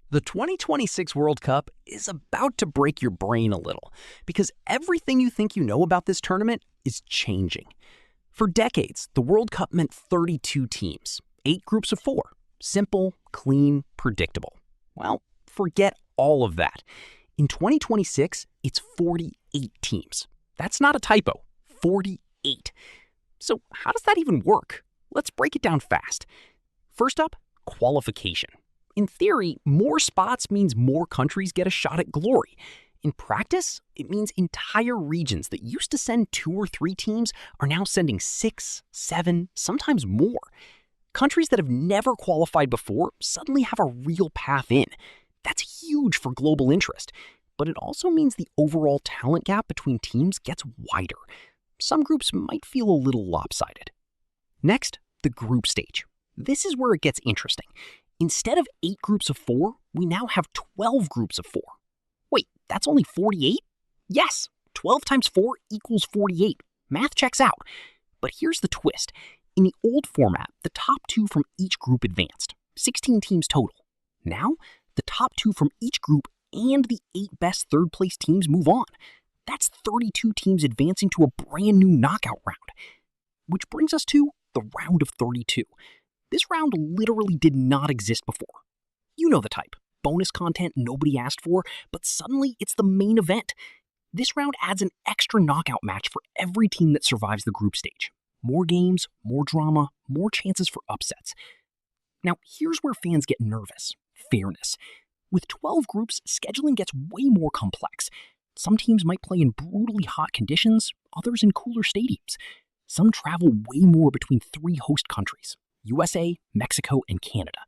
The 2026 World Cup is about to break your brain a little because everything you think you know about this tournament is changing. For decades, the World Cup meant 32 teams, 8 groups of 4. Simple, clean, predictable. Well, forget all of that. In 2026, it's 48 teams. That's not a typo. 48. So how does that even work? Let's break it down fast. First up, qualification. In theory, more spots means more countries get a shot at glory. In practice, it means entire regions that used to send 2 or 3 teams are now sending 6, 7, sometimes more. Countries that have never qualified before suddenly have a real path in. That's huge for global interest, but it also means the overall talent gap between teams gets wider. Some groups might feel a little lopsided. Next, the group stage. This is where it gets interesting. Instead of 8 groups of 4, we now have 12 groups of 4. Wait, that's only 48? Yes, 12 times 4 equals 48. Math checks out. But here's the twist. In the old format, the top 2 from each group advanced, 16 teams total. Now, the top 2 from each group and the 8 best third-place teams move on. That's 32 teams advancing to a brand new knockout round. Which brings us to the round of 32. This round literally did not exist before. You know the type. Bonus content nobody asked for, but suddenly it's the main event. This round adds an extra knockout match for every team that survives the group stage. More games, more drama, more chances for upsets. Now, here's where fans get nervous. Fairness. With 12 groups, scheduling gets way more complex. Some teams might play in brutally hot conditions, others in cooler stadiums. Some travel way more between 3 host countries. USA, Mexico, and Canada.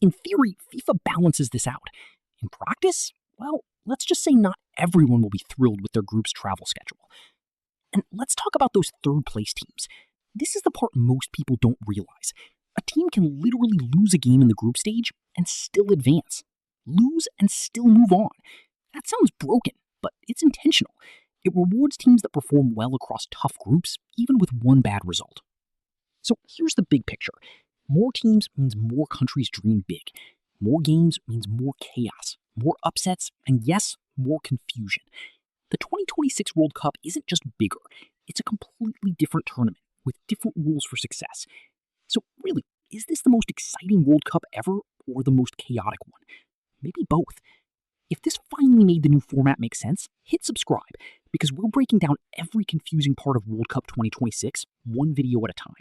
In theory, FIFA balances this out. In practice, well, let's just say not everyone will be thrilled with their group's travel schedule. And let's talk about those third-place teams. This is the part most people don't realize. A team can literally lose a game in the group stage and still advance. Lose and still move on. That sounds broken, but it's intentional. It rewards teams that perform well across tough groups, even with one bad result. So here's the big picture. More teams means more countries dream big. More games means more chaos, more upsets, and yes, more confusion. The 2026 World Cup isn't just bigger. It's a completely different tournament with different rules for success. So really, is this the most exciting World Cup ever or the most chaotic one? Maybe both. If this finally made the new format make sense, hit subscribe because we're breaking down every confusing part of World Cup 2026 one video at a time.